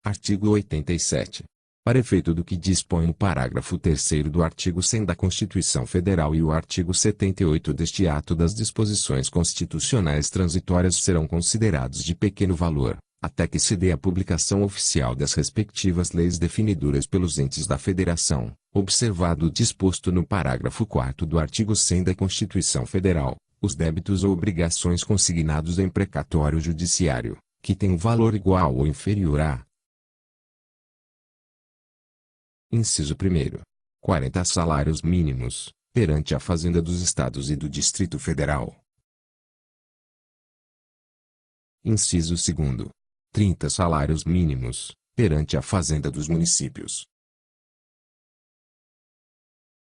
Artigo 87. Para efeito do que dispõe o parágrafo 3º do artigo 100 da Constituição Federal e o artigo 78 deste ato, das disposições constitucionais transitórias serão considerados de pequeno valor, até que se dê a publicação oficial das respectivas leis definidoras pelos entes da Federação, observado o disposto no parágrafo 4º do artigo 100 da Constituição Federal. Os débitos ou obrigações consignados em precatório judiciário, que tenham valor igual ou inferior a: Inciso 1º. 40 salários mínimos, perante a Fazenda dos Estados e do Distrito Federal. Inciso 2º. 30 salários mínimos, perante a Fazenda dos Municípios.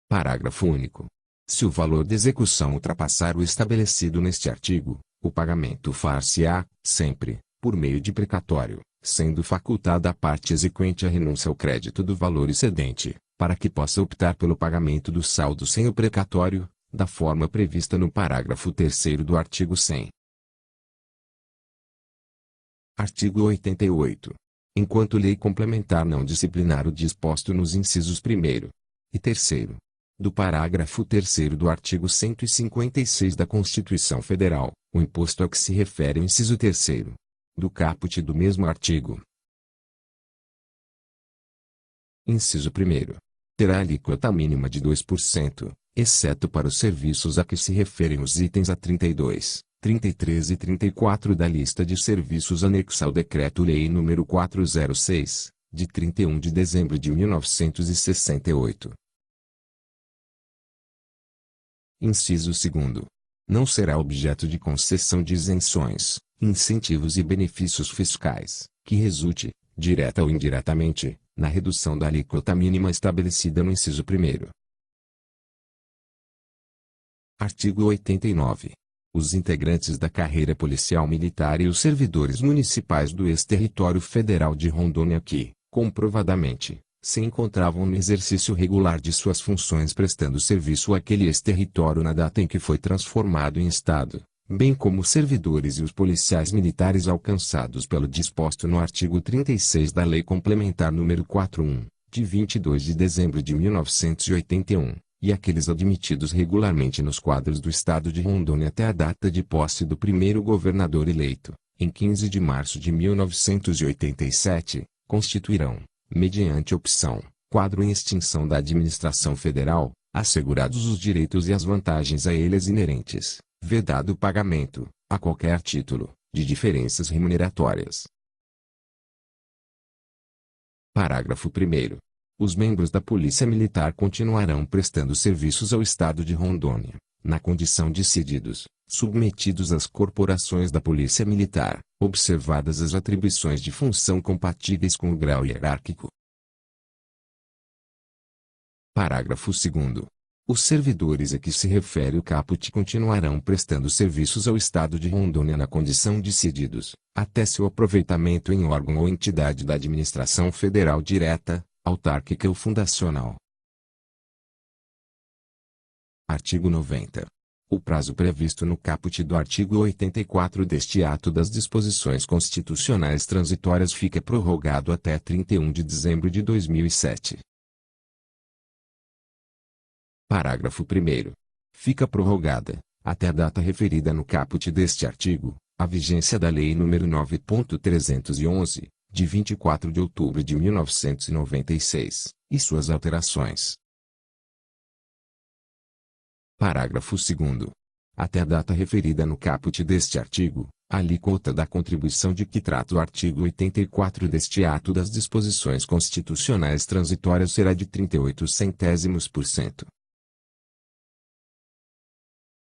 Parágrafo único. Se o valor de execução ultrapassar o estabelecido neste artigo, o pagamento far-se-á, sempre, por meio de precatório, sendo facultada à parte exequente a renúncia ao crédito do valor excedente, para que possa optar pelo pagamento do saldo sem o precatório, da forma prevista no parágrafo 3º do artigo 100. Artigo 88. Enquanto lei complementar não disciplinar o disposto nos incisos 1º e 3º do parágrafo 3º do artigo 156 da Constituição Federal, o imposto a que se refere o inciso 3º do caput do mesmo artigo. Inciso 1º. Terá alíquota mínima de 2%, exceto para os serviços a que se referem os itens A 32, 33 e 34 da lista de serviços anexa ao Decreto-Lei nº 406, de 31 de dezembro de 1968. Inciso 2º. Não será objeto de concessão de isenções, incentivos e benefícios fiscais, que resulte, direta ou indiretamente, na redução da alíquota mínima estabelecida no inciso 1º. Artigo 89. Os integrantes da carreira policial militar e os servidores municipais do ex-território federal de Rondônia que, comprovadamente, se encontravam no exercício regular de suas funções prestando serviço àquele ex-território na data em que foi transformado em Estado, bem como os servidores e os policiais militares alcançados pelo disposto no artigo 36 da Lei Complementar nº 41, de 22 de dezembro de 1981, e aqueles admitidos regularmente nos quadros do Estado de Rondônia até a data de posse do primeiro governador eleito, em 15 de março de 1987, constituirão, mediante opção, quadro em extinção da administração federal, assegurados os direitos e as vantagens a eles inerentes, vedado o pagamento, a qualquer título, de diferenças remuneratórias. Parágrafo 1º. Os membros da Polícia Militar continuarão prestando serviços ao Estado de Rondônia, na condição de cedidos, submetidos às corporações da Polícia Militar, observadas as atribuições de função compatíveis com o grau hierárquico. Parágrafo 2º. Os servidores a que se refere o caput continuarão prestando serviços ao Estado de Rondônia na condição de cedidos, até seu aproveitamento em órgão ou entidade da administração federal direta, autárquica ou fundacional. Artigo 90. O prazo previsto no caput do artigo 84 deste ato das disposições constitucionais transitórias fica prorrogado até 31 de dezembro de 2007. Parágrafo 1º. Fica prorrogada, até a data referida no caput deste artigo, a vigência da Lei nº 9.311, de 24 de outubro de 1996, e suas alterações. Parágrafo 2º. Até a data referida no caput deste artigo, a alíquota da contribuição de que trata o artigo 84 deste ato das disposições constitucionais transitórias será de 38%.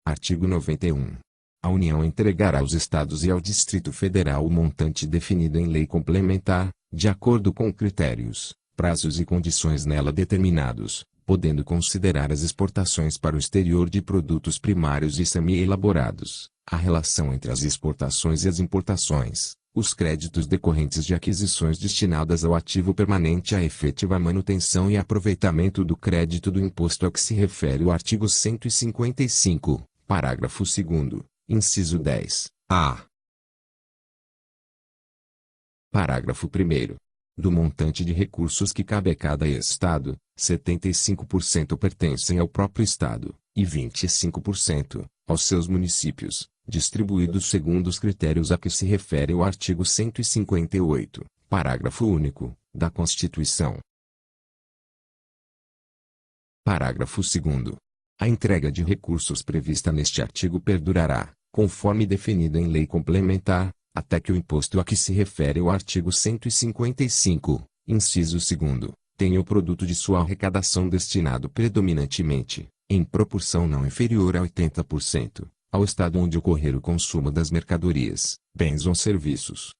Artigo 91. A União entregará aos Estados e ao Distrito Federal o montante definido em lei complementar, de acordo com critérios, prazos e condições nela determinados, podendo considerar as exportações para o exterior de produtos primários e semi-elaborados, a relação entre as exportações e as importações, os créditos decorrentes de aquisições destinadas ao ativo permanente à efetiva manutenção e aproveitamento do crédito do imposto a que se refere o artigo 155, parágrafo 2º, inciso 10, a. Parágrafo 1º. Do montante de recursos que cabe a cada estado, 75% pertencem ao próprio estado, e 25% aos seus municípios, distribuídos segundo os critérios a que se refere o artigo 158, parágrafo único, da Constituição. Parágrafo 2º. A entrega de recursos prevista neste artigo perdurará, conforme definido em lei complementar, até que o imposto a que se refere o artigo 155, inciso 2º, tenha o produto de sua arrecadação destinado predominantemente, em proporção não inferior a 80%, ao estado onde ocorrer o consumo das mercadorias, bens ou serviços.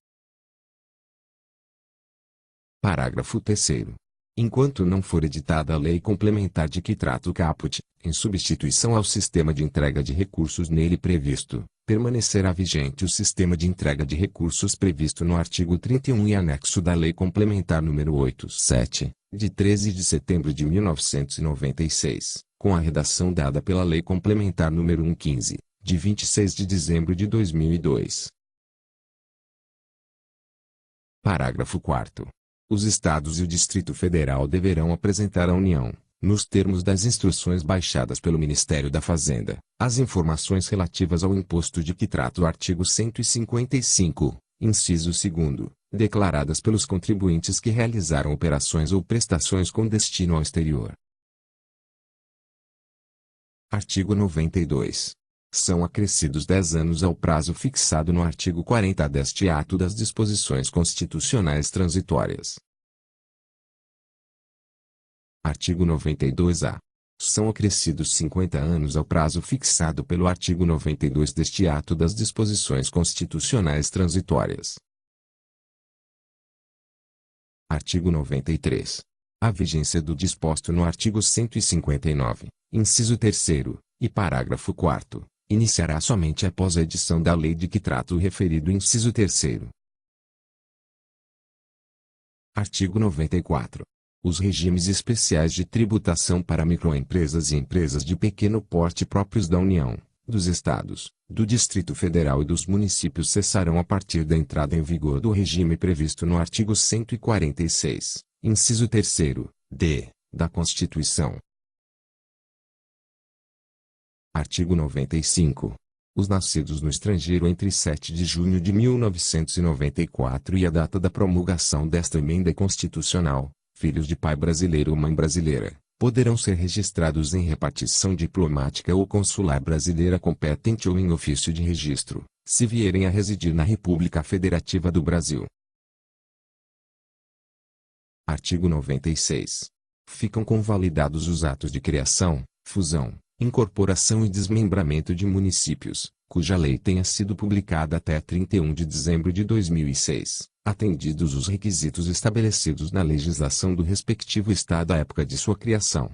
Parágrafo 3º. Enquanto não for editada a lei complementar de que trata o caput, em substituição ao sistema de entrega de recursos nele previsto, permanecerá vigente o sistema de entrega de recursos previsto no artigo 31 e anexo da Lei Complementar nº 87, de 13 de setembro de 1996, com a redação dada pela Lei Complementar nº 115, de 26 de dezembro de 2002. Parágrafo 4º. Os Estados e o Distrito Federal deverão apresentar à União, nos termos das instruções baixadas pelo Ministério da Fazenda, as informações relativas ao imposto de que trata o artigo 155, inciso 2º, declaradas pelos contribuintes que realizaram operações ou prestações com destino ao exterior. Artigo 92. São acrescidos 10 anos ao prazo fixado no artigo 40 deste ato das disposições constitucionais transitórias. Artigo 92-A. São acrescidos 50 anos ao prazo fixado pelo artigo 92 deste ato das disposições constitucionais transitórias. Artigo 93. A vigência do disposto no artigo 159, inciso 3º, e parágrafo 4º, iniciará somente após a edição da lei de que trata o referido inciso 3º. Artigo 94. Os regimes especiais de tributação para microempresas e empresas de pequeno porte próprios da União, dos Estados, do Distrito Federal e dos municípios cessarão a partir da entrada em vigor do regime previsto no artigo 146, inciso 3º, d, da Constituição. Artigo 95. Os nascidos no estrangeiro entre 7 de junho de 1994 e a data da promulgação desta emenda constitucional, filhos de pai brasileiro ou mãe brasileira, poderão ser registrados em repartição diplomática ou consular brasileira competente ou em ofício de registro, se vierem a residir na República Federativa do Brasil. Artigo 96. Ficam convalidados os atos de criação, fusão, incorporação e desmembramento de municípios, cuja lei tenha sido publicada até 31 de dezembro de 2006, atendidos os requisitos estabelecidos na legislação do respectivo estado à época de sua criação.